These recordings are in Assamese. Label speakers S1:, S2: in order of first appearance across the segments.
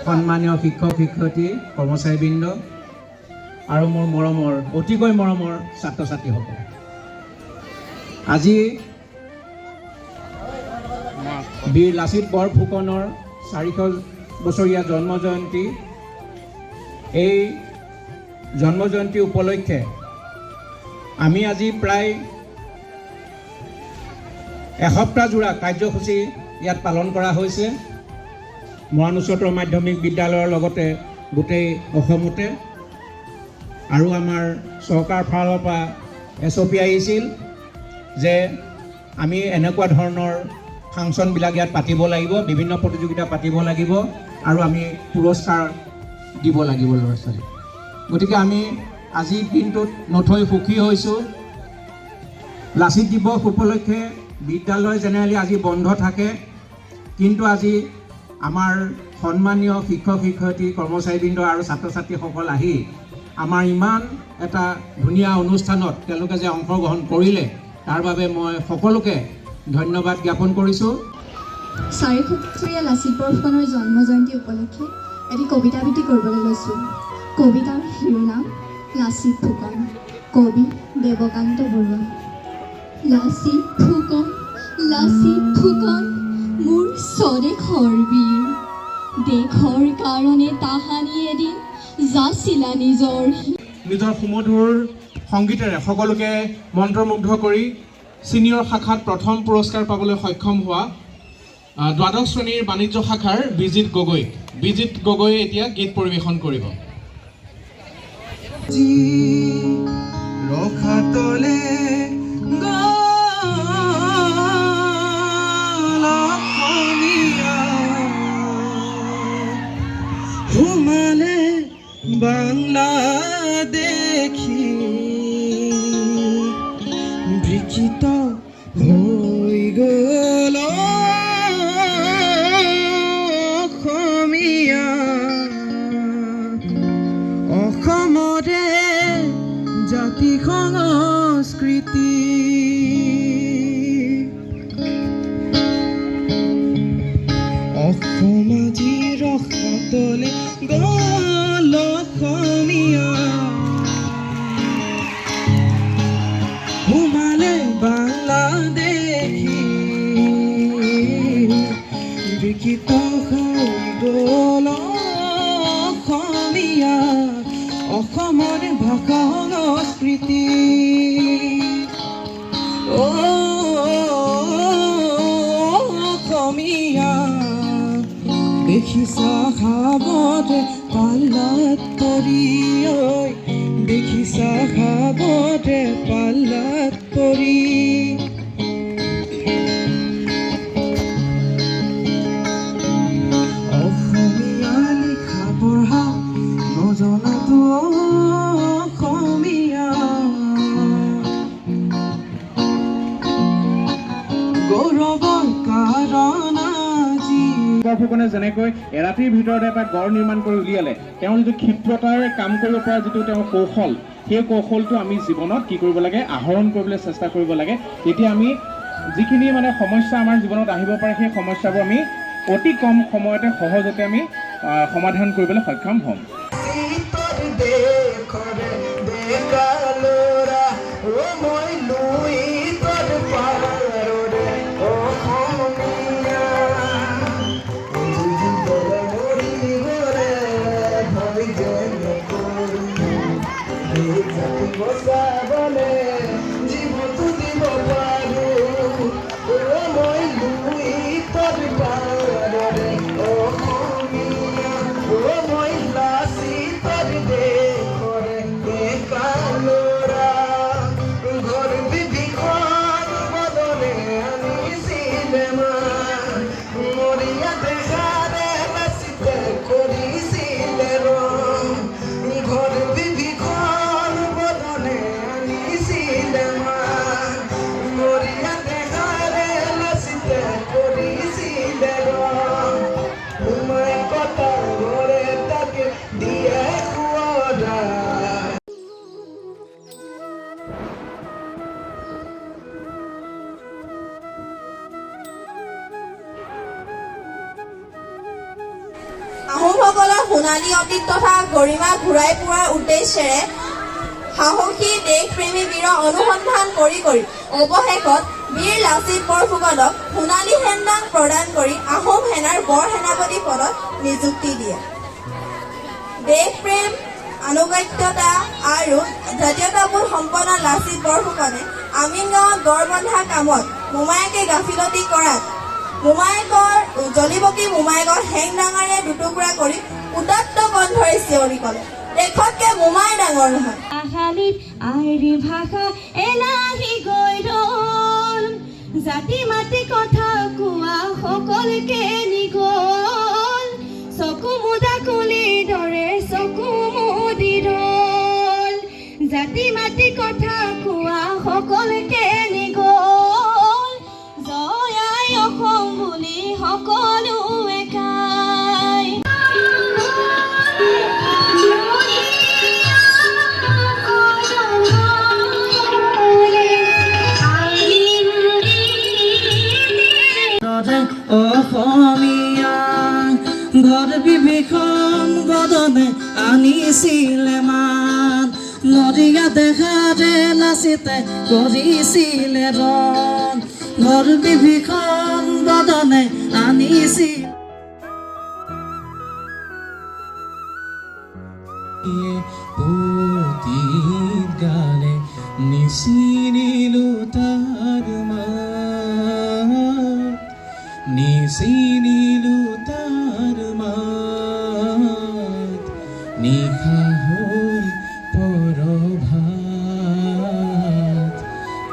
S1: সন্মানীয় শিক্ষক শিক্ষয়িত্ৰী কৰ্মচাৰীবৃন্দ আৰু মোৰ মৰমৰ অতিকৈ মৰমৰ ছাত্ৰ ছাত্ৰীসকল, আজি বীৰ লাচিত বৰফুকনৰ 400 বছৰীয়া জন্ম জয়ন্তী। এই জন্ম জয়ন্তী উপলক্ষে আমি আজি প্ৰায় এসপ্তাহ জোৰা কাৰ্যসূচী ইয়াত পালন কৰা হৈছে। মৰাণ উচ্চতৰ মাধ্যমিক বিদ্যালয়ৰ লগতে গোটেই অসমতে, আৰু আমাৰ চৰকাৰ ফালৰ পৰা SOP আহিছিল যে আমি এনেকুৱা ধৰণৰ ফাংচনবিলাক ইয়াত পাতিব লাগিব, বিভিন্ন প্ৰতিযোগিতা পাতিব লাগিব আৰু আমি পুৰস্কাৰ দিব লাগিব ল'ৰা ছোৱালী। গতিকে আমি আজিৰ দিনটোত নথৈ সুখী হৈছোঁ। লাচিত দিৱস উপলক্ষে বিদ্যালয় জেনেৰেলি আজি বন্ধ থাকে, কিন্তু আজি আমাৰ সন্মানীয় শিক্ষক শিক্ষয়িত্ৰী কৰ্মচাৰীবৃন্দ আৰু ছাত্ৰ ছাত্ৰীসকল আহি আমাৰ ইমান এটা ধুনীয়া অনুষ্ঠানত তেওঁলোকে যে অংশগ্ৰহণ কৰিলে তাৰ বাবে মই সকলোকে ধন্যবাদ জ্ঞাপন কৰিছোঁ।
S2: 400 বছৰীয়া লাচিত বৰফুকনৰ জন্ম জয়ন্তী উপলক্ষে এটি কবিতা আবৃত্তি কৰিবলৈ লৈছোঁ। কবিতাৰ শিৰোনাম লাচিত ফুকন, কবি দেৱকান্ত বৰুৱা। লাচিত ফুকন মোৰ স্বদেশৰ বীৰ, দেশৰ কাৰণে তাহানি এদিন যাচিলা নিজৰ
S1: সুমধুৰ সংগীতেৰে সকলোকে মন্ত্ৰমুগ্ধ কৰি ছিনিয়ৰ শাখাত প্ৰথম পুৰস্কাৰ পাবলৈ সক্ষম হোৱা দ্বাদশ শ্ৰেণীৰ বাণিজ্য শাখাৰ বিজিত গগৈ এতিয়া গীত পৰিৱেশন কৰিব।
S3: বাংলাদেশী বিকৃত হৈ গ'ল অসমীয়া, অসমৰে জাতি সংস্কৃতি। অসম আজি ৰসাতলে গ'ল অসমীয়া, সোমালে বাংলাদেশী বিকৃত হৈ গ'ল অসমীয়া, অসমৰ ভাষা সংস্কৃতি। অসমীয়া দেখিছা সাৱতে পাল্লাত পৰি, দেখিছা সাৱতে পাল্লাত পৰি। অসমীয়া লিখা পঢ়া নজনাতো অসমীয়া, গৌৰৱৰ কাৰণ
S1: ফুকনে যেনেকৈ এৰাতিৰ ভিতৰতে এটা গড় নিৰ্মাণ কৰি উলিয়ালে, তেওঁৰ যিটো ক্ষিপ্ৰতাৰে কাম কৰিব পৰা যিটো তেওঁৰ কৌশল, সেই কৌশলটো আমি জীৱনত কি কৰিব লাগে, আহৰণ কৰিবলৈ চেষ্টা কৰিব লাগে। তেতিয়া আমি যিখিনি সমস্যা আমাৰ জীৱনত আহিব পাৰে সেই সমস্যাবোৰ আমি অতি কম সময়তে সহজতে আমি সমাধান কৰিবলৈ সক্ষম হ'ম।
S3: মই লাচিত
S4: সোণালী অতীত তথা গৰিমা ঘূৰাই পোৱাৰ উদ্দেশ্যেৰে সাহসী দেশপ্ৰেমী বীৰৰ অনুসন্ধান কৰি অৱশেষত বীৰ লাচিত বৰফুকনক সোণালী সেনদাং প্ৰদান কৰি আহোম সেনাৰ বৰ সেনাপতি পদত নিযুক্তি দিয়ে। দেশপ্ৰেম, আনুগত্যতা আৰু জাতীয়তাবোধ সম্পন্ন লাচিত বৰফুকনে আমিনগাঁৱত গড় বন্ধা কামত মোমায়েকে গাফিলতি কৰাত মোমায়েকৰ হেংদাঙাৰে দুটুকুৰা কৰি উদাত্ত কণ্ঠৰে চিঞৰি ক'লে, দেশতকে মোমাই ডাঙৰ নহয়।
S5: শালিত আইৰী ভাষা এলাহি গৈ ৰল, জাতি মাতি কথা কোৱা সকলোকে নিগল, চকু মুদা কুলি দৰে চকু মুদি ৰল, জাতি মাতি কথা কোৱা সকলোকে নিগল, জয় আই অসম বুলি সকলোৱে গায়।
S3: অসমীয়া ঘৰ বিভীষণ বদনে আনিছিলে মান, নদীয়া দেখাতে লাচিতে কৰিছিলে ৰণ, ঘৰ বিভীষণ বদনে আনিছিল পুতিত গানে নিচিনিলো তাৰ মাত, নিচিনিলো তাৰ মাত, নিশা হ'ল পৰভাত,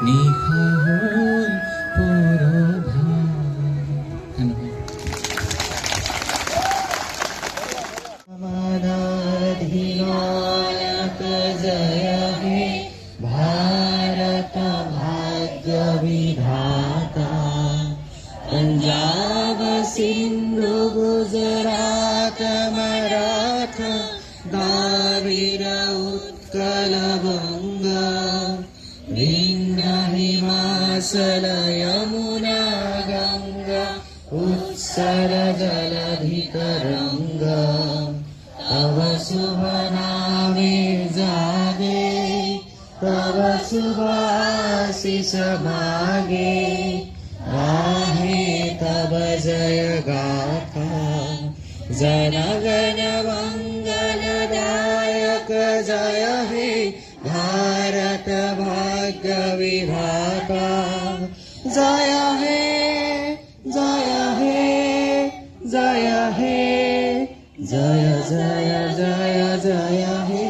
S3: নিশা হ'ল পৰভাত। অধিনায়ক জয় হে ভাৰত ভাগ্য বিধাতা, पंजाब सिंधु गुजरात मराठा द्राविड उत्कल बंगा, विंध्य हिमाचल यमुना गंगा, उत्सर जलधि तरंगा, तव शुभ नामे जागे, तव शुभ आशीष मागे, गाहे तब जय गाथा, जन गण मंगलदायक जय हे भारत भाग्य विधाता, जय हे जय हे जय हे जय जय जय जय हे।